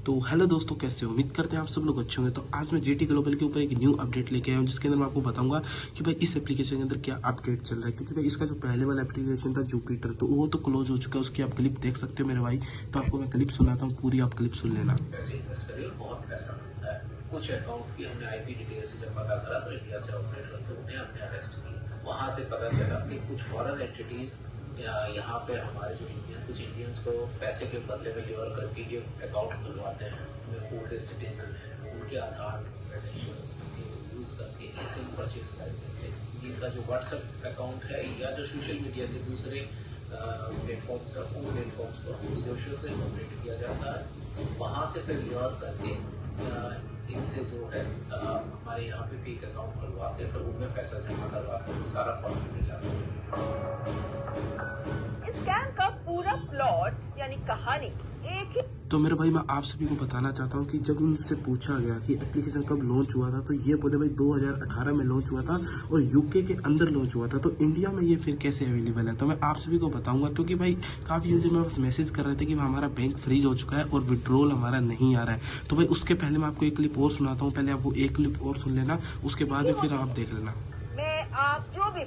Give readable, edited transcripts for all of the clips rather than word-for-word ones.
तो हेलो दोस्तों, कैसे हो? उम्मीद करते हैं आप सब लोग अच्छे होंगे। तो आज मैं जीटी ग्लोबल के ऊपर एक न्यू अपडेट लेके आया हूँ, जिसके अंदर मैं आपको बताऊंगा कि भाई इस एप्लीकेशन के अंदर क्या अपडेट चल रहा है। क्योंकि भाई इसका जो पहले वाला एप्लीकेशन था जुपिटर, तो वो तो क्लोज हो चुका है। उसकी आप क्लिप देख सकते हो मेरे भाई। तो आपको मैं क्लिप सुनाता हूँ, पूरी आप क्लिप सुन लेना। कुछ अकाउंट की हमने आईपी डिटेल से जब पता करा तो इंडिया से ऑपरेट करते उन्हें हमने अरेस्ट किया। वहां से पता चला कि कुछ फॉरेन एंटिटीज यहाँ पे हमारे जो कुछ इंडियंस को पैसे के बदले में लिवर करके ये अकाउंट खुलवाते हैं। ओल्ड सिटीजन है, उनके आधार क्रेडेंशियल्स यूज करके ये सिम परचेज करते थे। इनका जो व्हाट्सएप अकाउंट है या जो सोशल मीडिया के दूसरे प्लेटफॉर्म्स है, उन प्लेटफॉर्म्स को विदेशों से ऑपरेट किया जाता है। वहां से फिर लिवर करके इनसे जो है हमारे यहाँ पे फेक अकाउंट खुलवा के फिर उनमें पैसा जमा करवा के सारा फॉर्म में जाता है। इस स्कैम का पूरा प्लॉट यानी कहानी एक ही। तो मेरे भाई, मैं आप सभी को बताना चाहता हूँ कि जब उनसे पूछा गया कि एप्लीकेशन कब लॉन्च हुआ था, तो ये बोले भाई 2018 में लॉन्च हुआ था और यूके के अंदर लॉन्च हुआ था। तो इंडिया में ये फिर कैसे अवेलेबल है, तो मैं आप सभी को बताऊंगा। क्योंकि भाई काफ़ी यूजर मेरे पास मैसेज कर रहे थे कि हमारा बैंक फ्रीज हो चुका है और विड्रॉल हमारा नहीं आ रहा है। तो भाई उसके पहले मैं आपको एक क्लिप और सुनाता हूँ। पहले आप वो एक क्लिप और सुन लेना, उसके बाद फिर आप देख लेना। मैं आप जो भी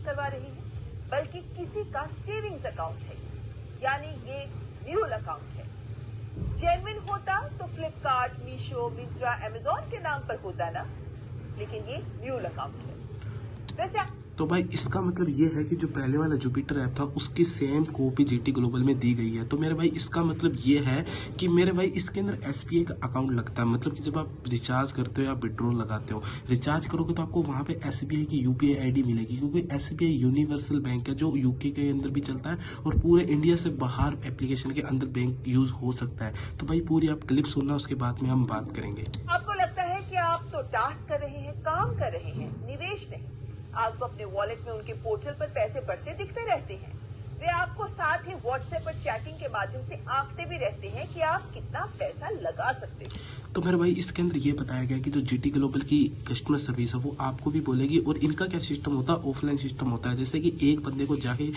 करवा रही है, बल्कि किसी का सेविंग्स अकाउंट है, यानी ये म्यूल अकाउंट है। जेन्युइन होता तो फ्लिपकार्ट, मीशो, मिंत्रा, अमेजॉन के नाम पर होता ना, लेकिन ये म्यूल अकाउंट है। वैसे तो भाई इसका मतलब ये है कि जो पहले वाला जुपिटर ऐप था उसकी सेम कॉपी जीटी ग्लोबल में दी गई है। तो मेरे भाई इसका मतलब ये है कि मेरे भाई इसके अंदर एसबीआई का अकाउंट लगता है। मतलब कि जब आप रिचार्ज करते हो या विड्रॉल लगाते हो, रिचार्ज करोगे तो आपको वहाँ पे एसबीआई की यूपीआई आईडी मिलेगी। क्योंकि एसबीआई यूनिवर्सल बैंक है, जो यूके के अंदर भी चलता है और पूरे इंडिया से बाहर एप्लीकेशन के अंदर बैंक यूज हो सकता है। तो भाई पूरी आप क्लिप सुनना, उसके बाद में हम बात करेंगे। आपको लगता है कि आप तो टास्क कर रहे हैं, काम कर रहे हैं, निवेश नहीं। आपको अपने वॉलेट में उनके पोर्टल पर पैसे बढ़ते दिखते रहते हैं। वे आपको साथ ही व्हाट्सएप पर चैटिंग के माध्यम से आंकते भी रहते हैं कि आप कितना पैसा लगा सकते हैं। तो मेरे भाई इसके अंदर ये बताया गया कि जो जीटी ग्लोबल की कस्टमर सर्विस है वो आपको भी बोलेगी। और इनका क्या सिस्टम होता है, ऑफलाइन सिस्टम होता है। जैसे कि एक बंदे को जाके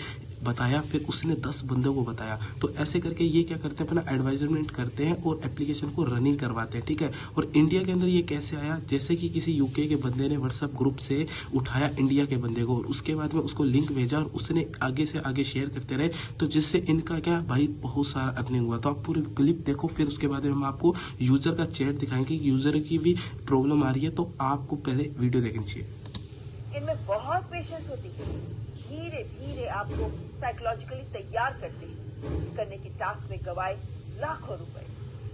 बताया, फिर उसने 10 बंदों को बताया। तो ऐसे करके ये क्या करते हैं, अपना एडवाइजरमेंट करते हैं और एप्लीकेशन को रनिंग करवाते हैं, ठीक है। और इंडिया के अंदर ये कैसे आया, जैसे कि किसी यूके के बंदे ने व्हाट्सएप ग्रुप से उठाया इंडिया के बंदे को और उसके बाद में उसको लिंक भेजा और उसने आगे से आगे शेयर करते रहे। तो जिससे इनका क्या भाई बहुत सारा अर्निंग हुआ। तो आप पूरी क्लिप देखो, फिर उसके बाद में हम आपको यूजर का चैट दिखाएंगे कि यूजर की भी प्रॉब्लम आ रही है। तो आपको पहले वीडियो देखनी चाहिए। इनमें बहुत पेशेंस होती है। धीरे धीरे आपको साइकोलॉजिकली तैयार करने की टास्क में गवाए लाखों रुपए।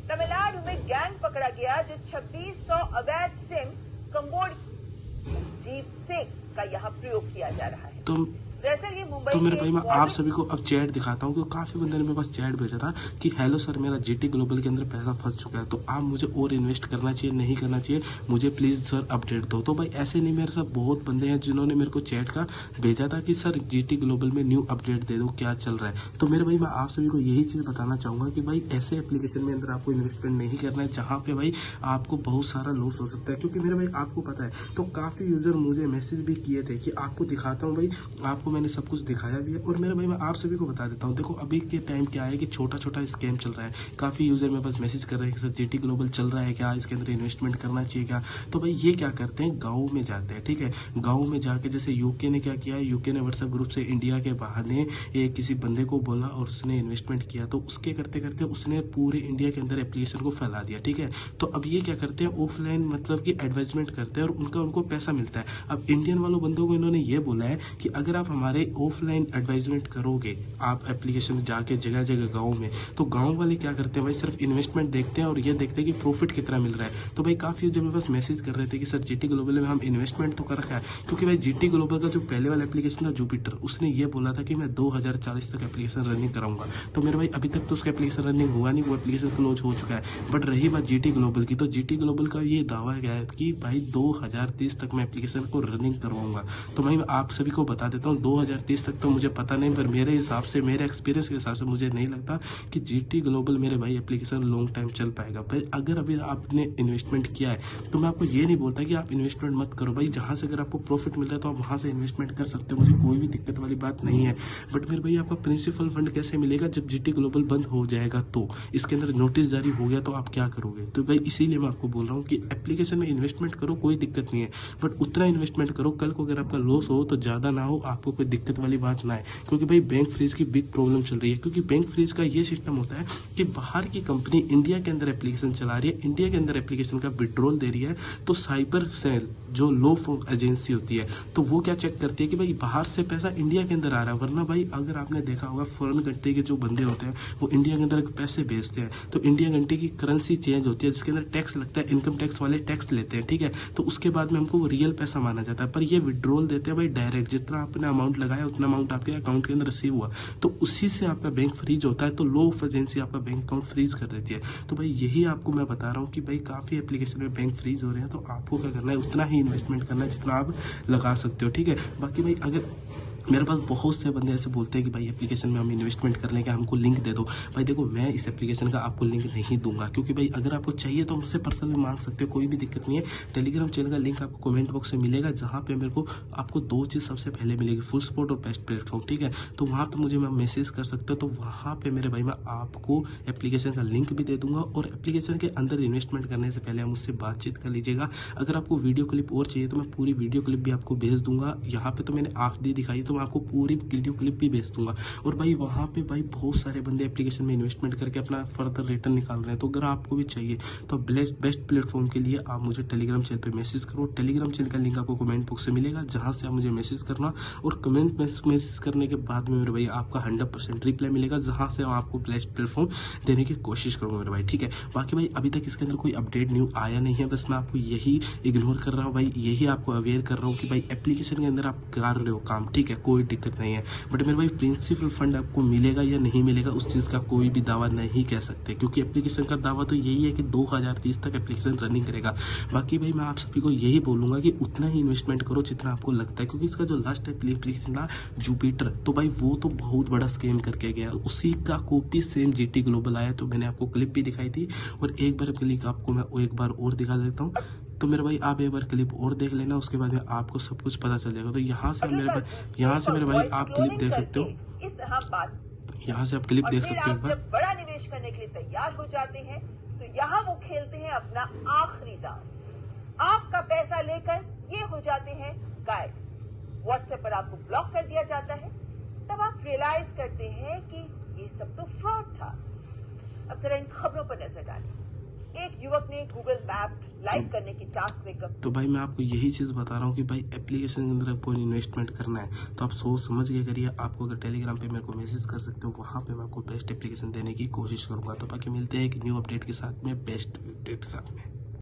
तमिलनाडु में गैंग पकड़ा गया जो 2600 अवैध सिम कंबोडिया जीप सिंह का यहाँ प्रयोग किया जा रहा है। तो मेरे भाई मैं आप सभी को अब चैट दिखाता हूँ, क्योंकि काफी बंदे ने मेरे पास चैट भेजा था कि हेलो सर, मेरा जीटी ग्लोबल के अंदर पैसा फंस चुका है, तो आप मुझे और इन्वेस्ट करना चाहिए नहीं करना चाहिए, मुझे प्लीज सर अपडेट दो। तो भाई ऐसे नहीं, मेरे साथ बहुत बंदे हैं जिन्होंने मेरे को चैट का भेजा था कि सर जीटी ग्लोबल में न्यू अपडेट दे दो, क्या चल रहा है। तो मेरे भाई मैं आप सभी को यही चीज बताना चाहूंगा कि भाई ऐसे एप्लीकेशन में अंदर आपको इन्वेस्टमेंट नहीं करना है जहाँ पे भाई आपको बहुत सारा लॉस हो सकता है। क्योंकि मेरे भाई आपको पता है, तो काफी यूजर मुझे मैसेज भी किए थे कि आपको दिखाता हूँ। भाई आपको मैंने सब कुछ दिखाया भी है। और मेरे भाई मैं आप सभी को बता देता हूँ, देखो अभी के टाइम क्या है कि छोटा छोटा स्कैम चल रहा है। काफी यूजर मेरे पास मैसेज कर रहे हैं कि सर जीटी ग्लोबल चल रहा है क्या, इसके अंदर इन्वेस्टमेंट करना चाहिए क्या। तो भाई ये क्या करते हैं, गाँव में जाते हैं, ठीक है। गाँव में जाके जैसे यूके ने क्या किया, यूके ने व्हाट्सएप ग्रुप से इंडिया के बहाने किसी बंदे को बोला और उसने इन्वेस्टमेंट किया। तो उसके करते करते उसने पूरे इंडिया के अंदर एप्लीकेशन को फैला दिया, ठीक है। तो अब ये क्या करते हैं, ऑफलाइन मतलब कि एडवर्टाइजमेंट करते हैं और उनको पैसा मिलता है। अब इंडियन वालों बंदों को इन्होंने ये बोला है कि अगर आप हमारे ऑफलाइन एडवर्टाइजमेंट करोगे, आप एप्लीकेशन में जाके जगह जगह गांव में, तो गांव वाले क्या करते हैं भाई, सिर्फ इन्वेस्टमेंट देखते हैं और ये देखते हैं कि प्रॉफिट कितना मिल रहा है। तो भाई काफी जब मेरे पास मैसेज कर रहे थे कि सर जीटी ग्लोबल में हम इन्वेस्टमेंट तो कर रखा है। क्योंकि भाई जीटी ग्लोबल का जो पहले वाला एप्लीकेशन था जुपिटर, उसने ये बोला था कि मैं 2040 तक एप्लीकेशन रनिंग कराऊंगा। तो मेरे भाई अभी तक तो उसका एप्लीकेशन रनिंग हुआ नहीं, वो एप्लीकेशन क्लोज हो चुका है। बट रही बात जीटी ग्लोबल की, तो जीटी ग्लोबल का ये दावा है कि भाई 2030 तक मैं एप्लीकेशन को रनिंग करवाऊंगा। तो भाई मैं आप सभी को बता देता हूँ 2030 तक तो मुझे पता नहीं, पर मेरे हिसाब से, मेरे एक्सपीरियंस के हिसाब से मुझे नहीं लगता कि GT ग्लोबल मेरे भाई एप्लीकेशन लॉन्ग टाइम चल पाएगा। भाई अगर अभी आपने इन्वेस्टमेंट किया है तो मैं आपको ये नहीं बोलता कि आप इन्वेस्टमेंट मत करो भाई, जहाँ से अगर आपको प्रॉफिट मिल रहा है तो आप वहाँ से इन्वेस्टमेंट कर सकते हो, मुझे कोई भी दिक्कत वाली बात नहीं है। बट मेरे भाई आपका प्रिंसिपल फंड कैसे मिलेगा जब GT ग्लोबल बंद हो जाएगा, तो इसके अंदर नोटिस जारी हो गया तो आप क्या करोगे। तो भाई इसीलिए मैं आपको बोल रहा हूँ कि एप्लीकेशन में इन्वेस्टमेंट करो, कोई दिक्कत नहीं है, बट उतना इन्वेस्टमेंट करो कल को अगर आपका लॉस हो तो ज़्यादा ना हो, आपको कोई दिक्कत वाली बात ना है। क्योंकि भाई बैंक फ्रीज की बिग प्रॉब्लम चल रही है, क्योंकि बैंक फ्रीज का ये सिस्टम होता है कि बाहर की कंपनी इंडिया के अंदर एप्लीकेशन चला रही है, इंडिया के अंदर एप्लीकेशन का विड्रॉल दे रही है, तो साइबर सेल जो लॉ एजेंसी होती है तो वो क्या चेक करती है कि भाई बाहर से पैसा इंडिया के अंदर आ रहा है। वरना भाई अगर आपने देखा होगा फॉरेन कंट्री के जो बंदे होते हैं वो इंडिया के अंदर पैसे भेजते हैं, तो इंडिया कंट्री की करेंसी चेंज होती है जिसके अंदर टैक्स लगता है, इनकम टैक्स वाले टैक्स लेते हैं, ठीक है, तो उसके बाद में हमको वो रियल पैसा माना जाता है। पर ये विड्रॉल देते हैं भाई डायरेक्ट, जितना आपने अमाउंट लगाया उतना अमाउंट आपके अकाउंट के अंदर रिसीव हुआ, तो उसी से आपका बैंक फ्रीज होता है, तो लॉ ऑफ एजेंसी आपका बैंक अकाउंट फ्रीज कर देती है। तो भाई यही आपको मैं बता रहा हूँ कि भाई काफी एप्लीकेशन में बैंक फ्रीज हो रहे हैं, तो आपको क्या करना है उतना ही इन्वेस्टमेंट करना है जितना आप लगा सकते हो, ठीक है। बाकी भाई अगर मेरे पास बहुत से बंदे ऐसे बोलते हैं कि भाई एप्लीकेशन में हम इन्वेस्टमेंट कर लेंगे, हमको लिंक दे दो। भाई देखो मैं इस एप्लीकेशन का आपको लिंक नहीं दूंगा, क्योंकि भाई अगर आपको चाहिए तो मुझसे पर्सनली मांग सकते हो, कोई भी दिक्कत नहीं है। टेलीग्राम चैनल का लिंक आपको कमेंट बॉक्स में मिलेगा, जहाँ पे मेरे को आपको 2 चीज़ सबसे पहले मिलेगी, फुल सपोर्ट और बेस्ट प्लेटफॉर्म, ठीक है। तो वहाँ पे मुझे मैसेज कर सकते हो, तो वहाँ पे मेरे भाई मैं आपको एप्लीकेशन का लिंक भी दे दूंगा, और एप्लीकेशन के अंदर इन्वेस्टमेंट करने से पहले आप मुझसे बातचीत कर लीजिएगा। अगर आपको वीडियो क्लिप और चाहिए तो मैं पूरी वीडियो क्लिप भी आपको भेज दूंगा। यहाँ पे तो मैंने आखिरी दिखाई, तो मैं आपको पूरी वीडियो क्लिप भी भेज दूंगा। और भाई वहाँ पे भाई बहुत सारे बंदे एप्लीकेशन में इन्वेस्टमेंट करके अपना फर्दर रिटर्न निकाल रहे हैं, तो अगर आपको भी चाहिए तो बेस्ट प्लेटफॉर्म के लिए आप मुझे टेलीग्राम चैनल पे मैसेज करो। टेलीग्राम चैनल का लिंक आपको कमेंट बॉक्स से मिलेगा, जहाँ से आप मुझे मैसेज करना, और कमेंट मैसेज करने के बाद में मेरे भाई आपका 100% रिप्लाई मिलेगा, जहाँ से आपको बेस्ट प्लेटफॉर्म देने की कोशिश करूँगा मेरे भाई, ठीक है। बाकी भाई अभी तक इसके अंदर कोई अपडेट न्यू आया नहीं है, बस मैं आपको यही इग्नोर कर रहा हूँ भाई, यही आपको अवेयर कर रहा हूँ कि भाई एप्लीकेशन के अंदर आप कर रहे हो काम, ठीक है, कोई दिक्कत नहीं है। बट मेरे भाई प्रिंसिपल फंड आपको मिलेगा या नहीं मिलेगा उस चीज़ का कोई भी दावा नहीं कह सकते, क्योंकि एप्लीकेशन का दावा तो यही है कि 2030 तक एप्लीकेशन रनिंग करेगा। बाकी भाई मैं आप सभी को यही बोलूंगा कि उतना ही इन्वेस्टमेंट करो जितना आपको लगता है, क्योंकि इसका जो लास्ट एप्लीकेशन था जुपिटर, तो भाई वो तो बहुत बड़ा स्कैम करके गया, उसी का कॉपी सेम GT ग्लोबल आया, तो मैंने आपको क्लिप भी दिखाई थी, और एक बार क्लिप आपको मैं एक बार और दिखा देता हूँ। तो मेरे भाई आप एक बार क्लिप और देख लेना, उसके बाद में आपको सब कुछ पता चल जाएगा। तो यहाँ से मेरे भाई आप क्लिप देख सकते हो, इस तरह बात, यहाँ से आप क्लिप देख सकते हो। जब बड़ा निवेश करने के लिए तैयार हो जाते हैं तो यहाँ वो खेलते हैं अपना आखिरी दांव, आपका पैसा लेकर ये हो जाते हैं गायब। व्हाट्सएप पर आपको ब्लॉक कर दिया जाता है, तब आप रियलाइज करते हैं कि ये सब तो फ्रॉड था। अब जरा इन खबरों पर नजर डालें। एक युवक ने गूगल मैप लाइव करने की टास्क में तो भाई मैं आपको यही चीज बता रहा हूँ कि भाई एप्लीकेशन के अंदर आपको इन्वेस्टमेंट करना है तो आप सोच समझ के करिए। आपको अगर टेलीग्राम पे मेरे को मैसेज कर सकते हो, वहाँ पे मैं आपको बेस्ट एप्लीकेशन देने की कोशिश करूंगा। तो बाकी मिलते हैं एक न्यू अपडेट के साथ में, बेस्ट अपडेट के साथ में।